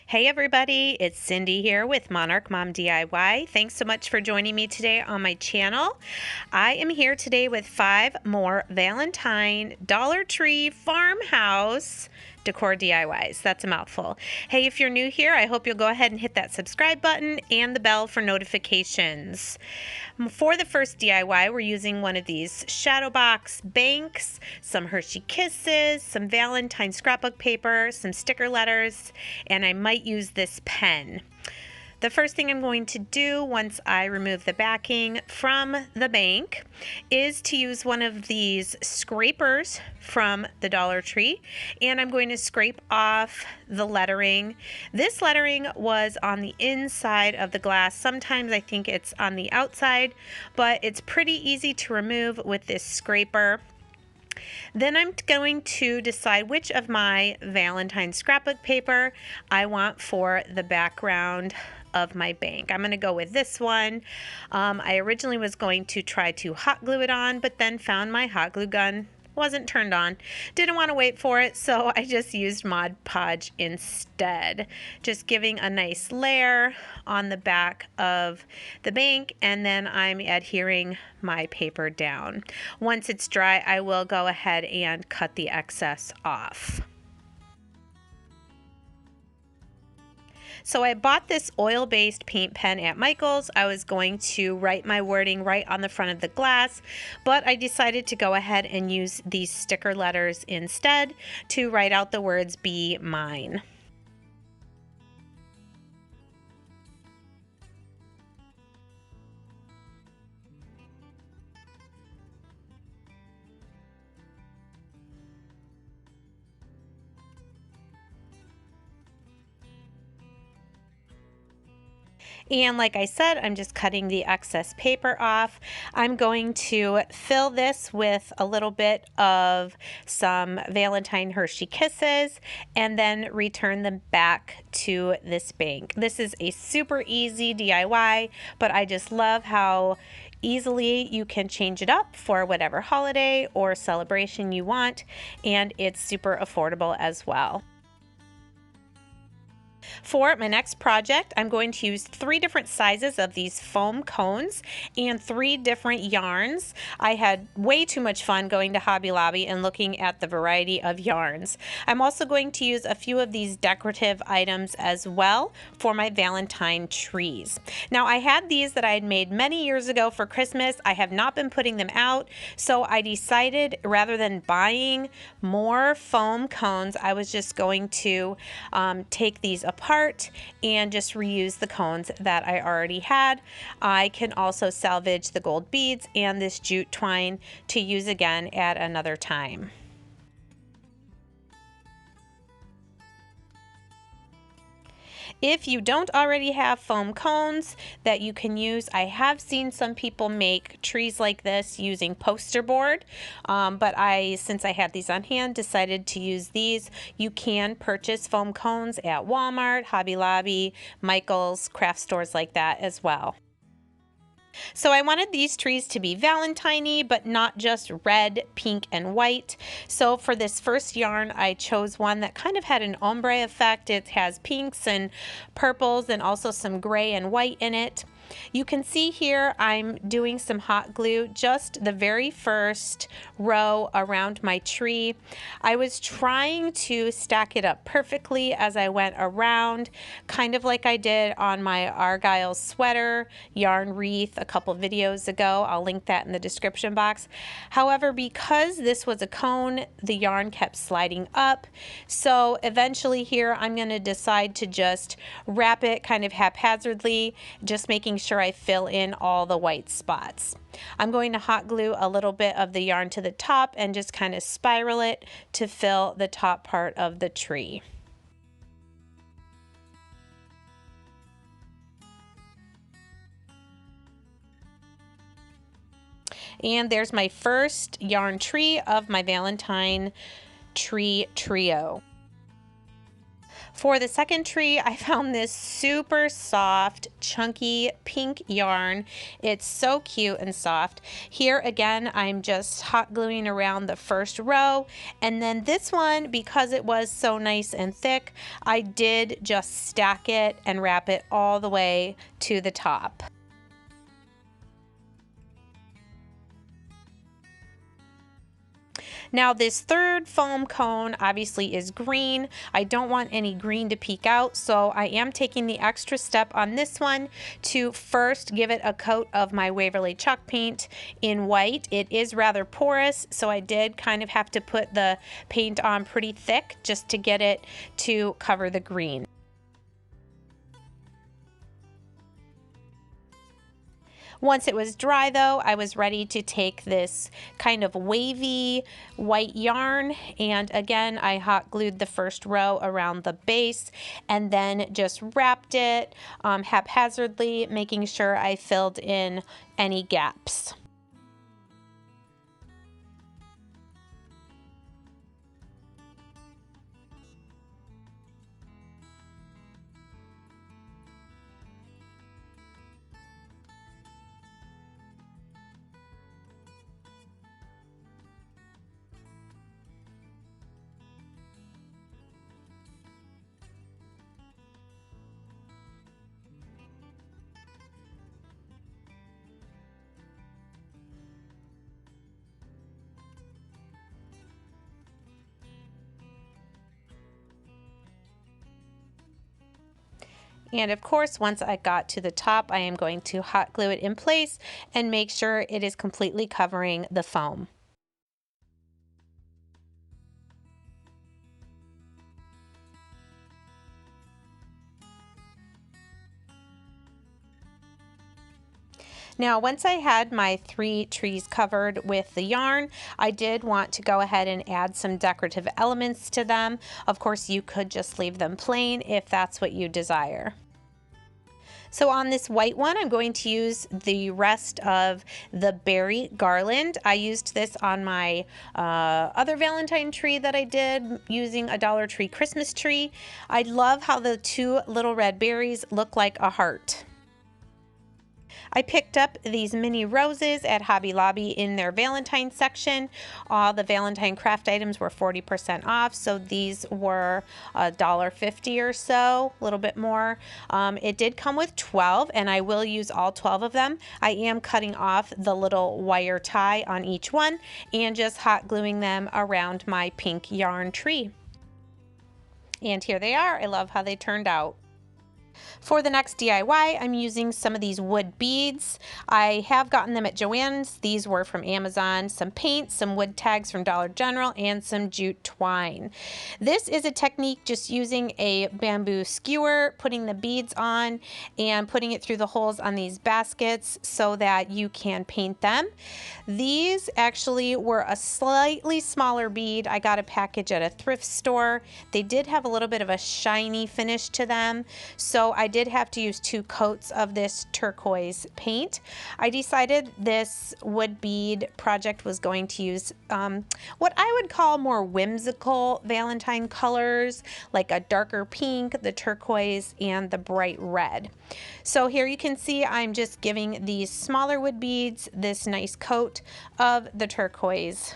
Hey everybody, it's Cindy here with Monarch Mom DIY. Thanks so much for joining me today on my channel. I am here today with 5 more Valentine Dollar Tree Farmhouse decor DIYs. That's a mouthful. Hey, if you're new here, I hope you'll go ahead and hit that subscribe button and the bell for notifications. For the first DIY, we're using one of these shadow box banks, some Hershey Kisses, some Valentine scrapbook paper, some sticker letters, and I might use this pen. The first thing I'm going to do once I remove the backing from the bank is to use one of these scrapers from the Dollar Tree, and I'm going to scrape off the lettering. This lettering was on the inside of the glass. Sometimes I think it's on the outside, but it's pretty easy to remove with this scraper. Then I'm going to decide which of my Valentine scrapbook paper I want for the background of my bank. I'm going to go with this one. I originally was going to try to hot glue it on, but then found my hot glue gun wasn't turned on. Didn't want to wait for it, so I just used Mod Podge instead. Just giving a nice layer on the back of the bank, and then I'm adhering my paper down. Once it's dry, I will go ahead and cut the excess off. So I bought this oil-based paint pen at Michael's. I was going to write my wording right on the front of the glass, but I decided to go ahead and use these sticker letters instead to write out the words "Be Mine." And like I said, I'm just cutting the excess paper off. I'm going to fill this with a little bit of some Valentine Hershey Kisses and then return them back to this bank. This is a super easy DIY, but I just love how easily you can change it up for whatever holiday or celebration you want, and it's super affordable as well. For my next project, I'm going to use 3 different sizes of these foam cones and 3 different yarns. I had way too much fun going to Hobby Lobby and looking at the variety of yarns. I'm also going to use a few of these decorative items as well for my Valentine trees. Now, I had these that I had made many years ago for Christmas. I have not been putting them out, so I decided rather than buying more foam cones, I was just going to take these apart and just reuse the cones that I already had. I can also salvage the gold beads and this jute twine to use again at another time. If you don't already have foam cones that you can use, I have seen some people make trees like this using poster board, but since I had these on hand, decided to use these. You can purchase foam cones at Walmart, Hobby Lobby, Michael's, craft stores like that as well. So I wanted these trees to be Valentine-y, but not just red, pink, and white. So for this first yarn, I chose one that kind of had an ombre effect. It has pinks and purples and also some gray and white in it. You can see here I'm doing some hot glue, just the very first row around my tree. I was trying to stack it up perfectly as I went around, kind of like I did on my Argyle sweater yarn wreath a couple videos ago. I'll link that in the description box. However, because this was a cone, the yarn kept sliding up. So eventually here I'm going to decide to just wrap it kind of haphazardly, just making sure I fill in all the white spots. I'm going to hot glue a little bit of the yarn to the top and just kind of spiral it to fill the top part of the tree. And there's my first yarn tree of my Valentine tree trio. For the second tree, I found this super soft, chunky pink yarn. It's so cute and soft. Here again, I'm just hot gluing around the first row. And then this one, because it was so nice and thick, I did just stack it and wrap it all the way to the top. Now this third foam cone obviously is green. I don't want any green to peek out, so I am taking the extra step on this one to first give it a coat of my Waverly chalk paint in white. It is rather porous, so I did kind of have to put the paint on pretty thick just to get it to cover the green. Once it was dry though, I was ready to take this kind of wavy white yarn, and again I hot glued the first row around the base and then just wrapped it haphazardly, making sure I filled in any gaps. And of course, once I got to the top, I am going to hot glue it in place and make sure it is completely covering the foam. Now, once I had my 3 trees covered with the yarn, I did want to go ahead and add some decorative elements to them. Of course, you could just leave them plain if that's what you desire. So on this white one, I'm going to use the rest of the berry garland. I used this on my other Valentine tree that I did using a Dollar Tree Christmas tree. I love how the 2 little red berries look like a heart. I picked up these mini roses at Hobby Lobby in their Valentine section. All the Valentine craft items were 40% off, so these were $1.50 or so, a little bit more. It did come with 12, and I will use all 12 of them. I am cutting off the little wire tie on each one and just hot gluing them around my pink yarn tree. And here they are. I love how they turned out. For the next DIY, I'm using some of these wood beads. I have gotten them at Joann's. These were from Amazon. Some paint, some wood tags from Dollar General, and some jute twine. This is a technique just using a bamboo skewer, putting the beads on, and putting it through the holes on these baskets so that you can paint them. These actually were a slightly smaller bead. I got a package at a thrift store. They did have a little bit of a shiny finish to them, so I did have to use 2 coats of this turquoise paint. I decided this wood bead project was going to use what I would call more whimsical Valentine colors, like a darker pink, the turquoise, and the bright red. So here you can see I'm just giving these smaller wood beads this nice coat of the turquoise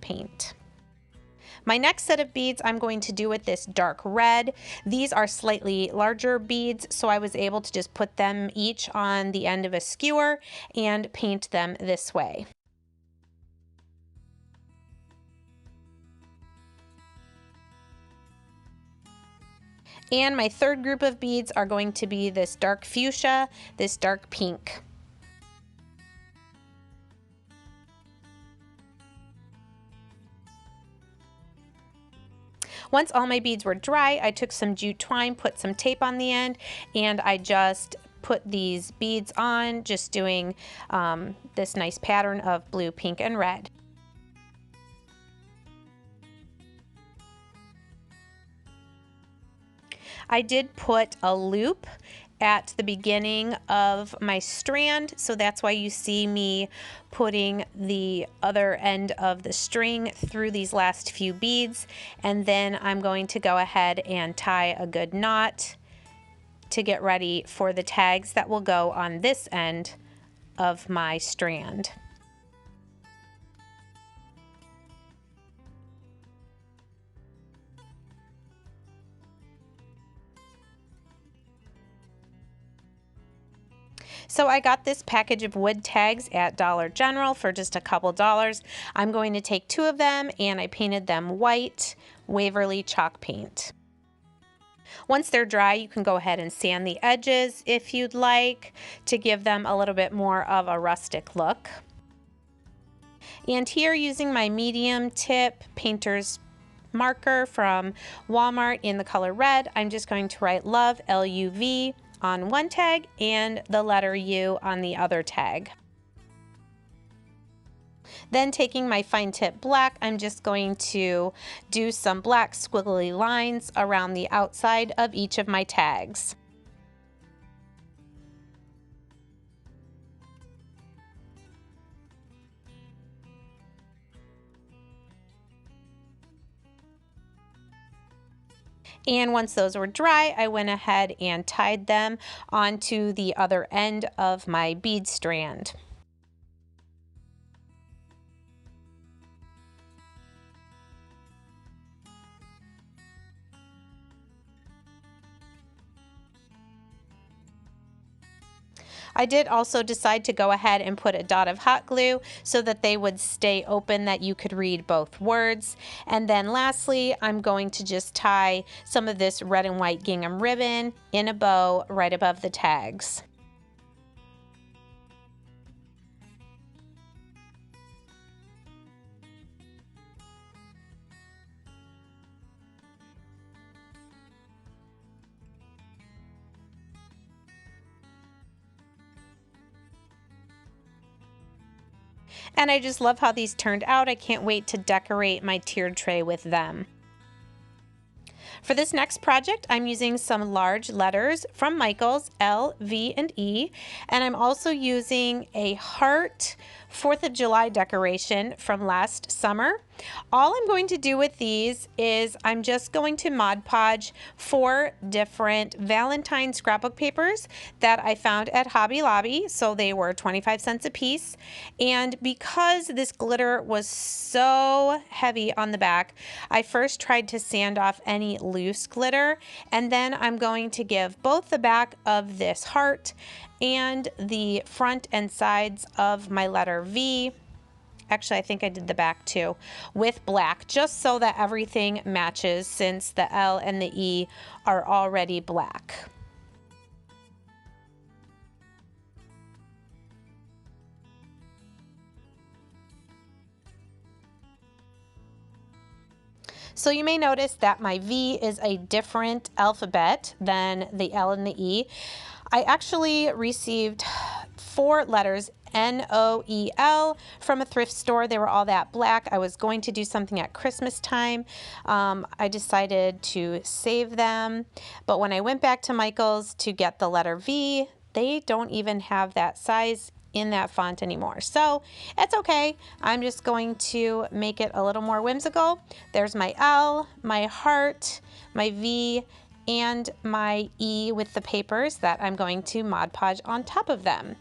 paint. My next set of beads I'm going to do with this dark red. These are slightly larger beads, so I was able to just put them each on the end of a skewer and paint them this way. And my third group of beads are going to be this dark fuchsia, this dark pink. Once all my beads were dry, I took some jute twine, put some tape on the end, and I just put these beads on, just doing this nice pattern of blue, pink, and red. I did put a loop at the beginning of my strand, so that's why you see me putting the other end of the string through these last few beads, and then I'm going to go ahead and tie a good knot to get ready for the tags that will go on this end of my strand. So I got this package of wood tags at Dollar General for just a couple dollars. I'm going to take 2 of them, and I painted them white Waverly chalk paint. Once they're dry, you can go ahead and sand the edges if you'd like to give them a little bit more of a rustic look. And here, using my medium tip painter's marker from Walmart in the color red, I'm just going to write love, L-U-V, on one tag and the letter U on the other tag. Then, taking my fine tip black, I'm just going to do some black squiggly lines around the outside of each of my tags. And once those were dry, I went ahead and tied them onto the other end of my bead strand. I did also decide to go ahead and put a dot of hot glue so that they would stay open, that you could read both words. And then lastly, I'm going to just tie some of this red and white gingham ribbon in a bow right above the tags. And I just love how these turned out. I can't wait to decorate my tiered tray with them. For this next project, I'm using some large letters from Michaels, L, V, and E, and I'm also using a heart 4th of July decoration from last summer. All I'm going to do with these is I'm just going to Mod Podge 4 different Valentine scrapbook papers that I found at Hobby Lobby. So they were 25 cents a piece. And because this glitter was so heavy on the back, I first tried to sand off any loose glitter, and then I'm going to give both the back of this heart and the front and sides of my letter V, actually I think I did the back too, with black, just so that everything matches, since the L and the E are already black. So you may notice that my V is a different alphabet than the L and the E. I actually received 4 letters, N-O-E-L, from a thrift store. They were all that black. I was going to do something at Christmas time. I decided to save them, but when I went back to Michael's to get the letter V, they don't even have that size in that font anymore. So it's okay. I'm just going to make it a little more whimsical. There's my L, my heart, my V, and my E with the papers that I'm going to Mod Podge on top of them.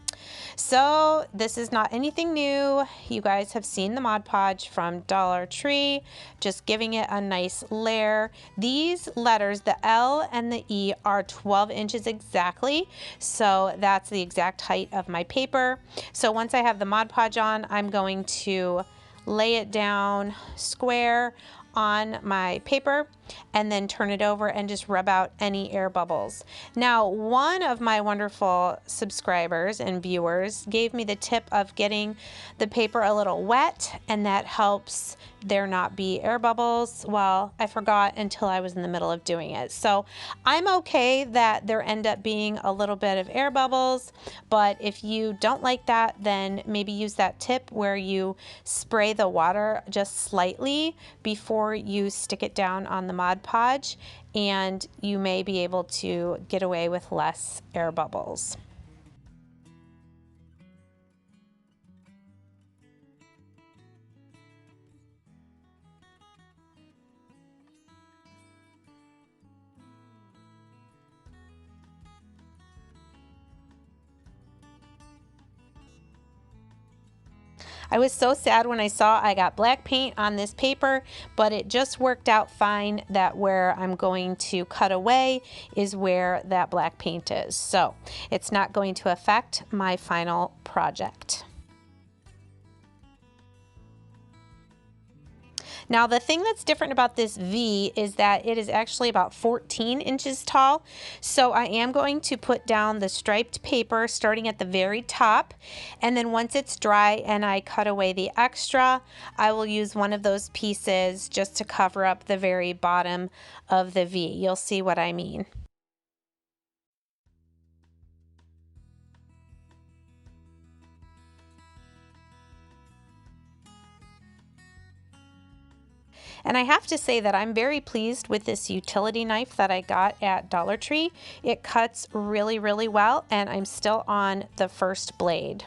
So this is not anything new. You guys have seen the Mod Podge from Dollar Tree, just giving it a nice layer. These letters, the L and the E, are 12 inches exactly, so that's the exact height of my paper. So once I have the Mod Podge on, I'm going to lay it down square on my paper and then turn it over and just rub out any air bubbles. Now, one of my wonderful subscribers and viewers gave me the tip of getting the paper a little wet, and that helps there not be air bubbles. Well, I forgot until I was in the middle of doing it. So I'm okay that there end up being a little bit of air bubbles, but if you don't like that, then maybe use that tip where you spray the water just slightly before you stick it down on the Mod Podge, and you may be able to get away with less air bubbles. I was so sad when I saw I got black paint on this paper, but it just worked out fine that where I'm going to cut away is where that black paint is. So it's not going to affect my final project. Now the thing that's different about this V is that it is actually about 14 inches tall. So I am going to put down the striped paper starting at the very top, and then once it's dry and I cut away the extra, I will use one of those pieces just to cover up the very bottom of the V. You'll see what I mean. And I have to say that I'm very pleased with this utility knife that I got at Dollar Tree. It cuts really, really well, and I'm still on the first blade.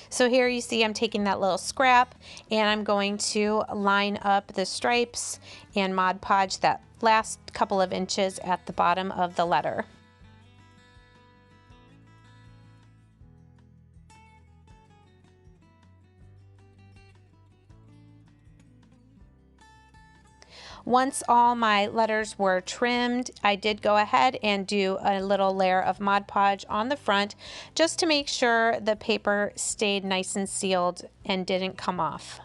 So here you see I'm taking that little scrap and I'm going to line up the stripes and Mod Podge that last couple of inches at the bottom of the letter. Once all my letters were trimmed, I did go ahead and do a little layer of Mod Podge on the front just to make sure the paper stayed nice and sealed and didn't come off.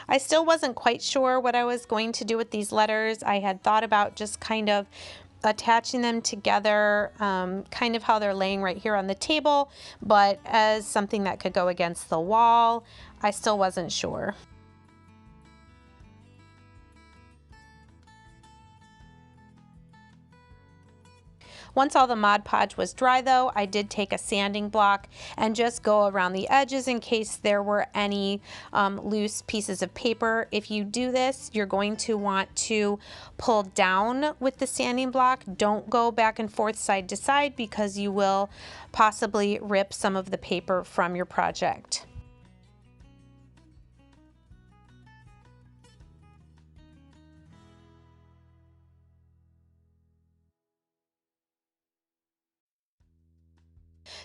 I still wasn't quite sure what I was going to do with these letters. I had thought about just kind of attaching them together, kind of how they're laying right here on the table, but as something that could go against the wall, I still wasn't sure. Once all the Mod Podge was dry though, I did take a sanding block and just go around the edges in case there were any loose pieces of paper. If you do this, you're going to want to pull down with the sanding block. Don't go back and forth side to side because you will possibly rip some of the paper from your project.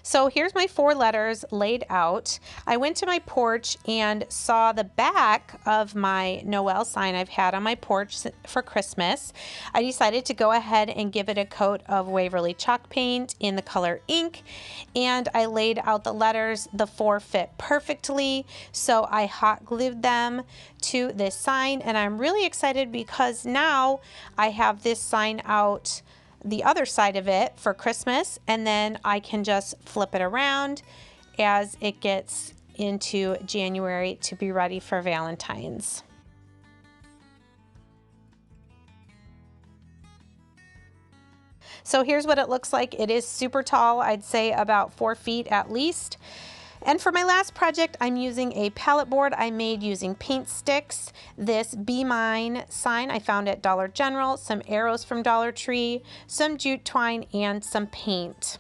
So here's my 4 letters laid out. I went to my porch and saw the back of my Noel sign I've had on my porch for Christmas. I decided to go ahead and give it a coat of Waverly chalk paint in the color ink, and I laid out the letters. The 4 fit perfectly, so I hot glued them to this sign, and I'm really excited because now I have this sign out the other side of it for Christmas, and then I can just flip it around as it gets into January to be ready for Valentine's. So here's what it looks like. It is super tall, I'd say about 4 feet at least. And for my last project, I'm using a palette board I made using paint sticks. This Be Mine sign I found at Dollar General, some arrows from Dollar Tree, some jute twine, and some paint.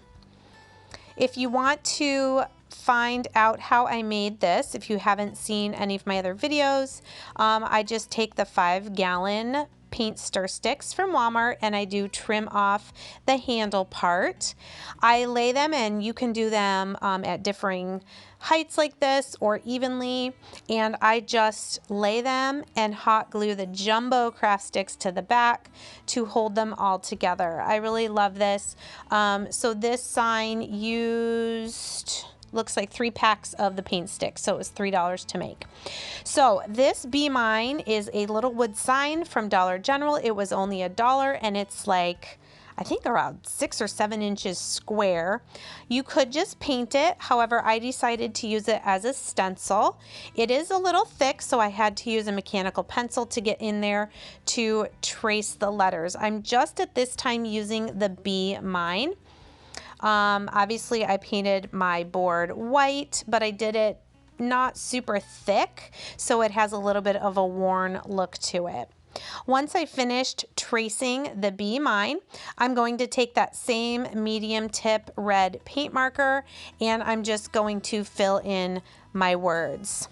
If you want to find out how I made this, if you haven't seen any of my other videos, I just take the 5-gallon paint stir sticks from Walmart and I do trim off the handle part. I lay them, and you can do them at differing heights like this or evenly, and I just lay them and hot glue the jumbo craft sticks to the back to hold them all together. I really love this. So this sign used, looks like 3 packs of the paint sticks, so it was $3 to make. So this Be Mine is a little wood sign from Dollar General. It was only $1, and it's like, I think around 6 or 7 inches square. You could just paint it. However, I decided to use it as a stencil. It is a little thick, so I had to use a mechanical pencil to get in there to trace the letters. I'm just at this time using the Be Mine. Obviously I painted my board white, but I did it not super thick, so it has a little bit of a worn look to it. Once I finished tracing the Be Mine, I'm going to take that same medium tip red paint marker and I'm just going to fill in my words.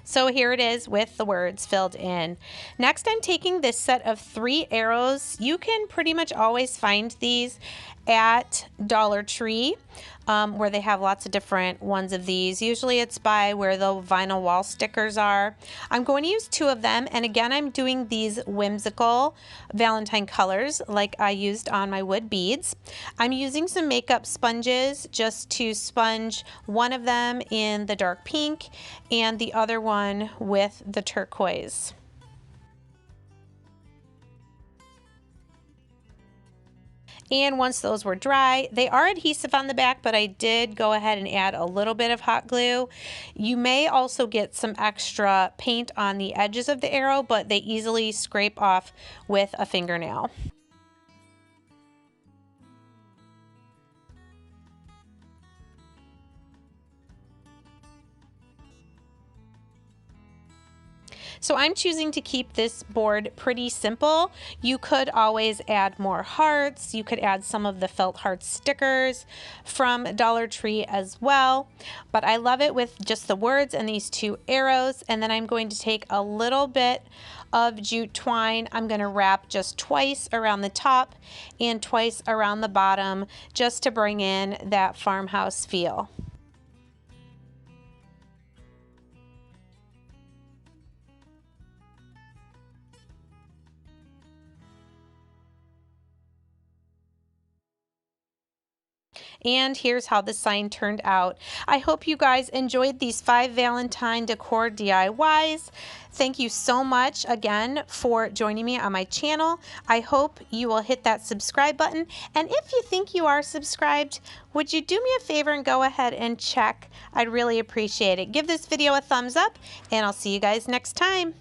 So here it is with the words filled in. Next, I'm taking this set of 3 arrows. You can pretty much always find these at Dollar Tree, where they have lots of different ones of these. Usually it's by where the vinyl wall stickers are. I'm going to use 2 of them, and again I'm doing these whimsical Valentine colors like I used on my wood beads. I'm using some makeup sponges just to sponge one of them in the dark pink and the other one with the turquoise. And once those were dry, they are adhesive on the back, but I did go ahead and add a little bit of hot glue. You may also get some extra paint on the edges of the arrow, but they easily scrape off with a fingernail. So I'm choosing to keep this board pretty simple. You could always add more hearts. You could add some of the felt heart stickers from Dollar Tree as well. But I love it with just the words and these 2 arrows. And then I'm going to take a little bit of jute twine. I'm going to wrap just twice around the top and twice around the bottom just to bring in that farmhouse feel. And here's how the sign turned out. I hope you guys enjoyed these 5 Valentine decor DIYs. Thank you so much again for joining me on my channel. I hope you will hit that subscribe button. And if you think you are subscribed, would you do me a favor and go ahead and check? I'd really appreciate it. Give this video a thumbs up, and I'll see you guys next time.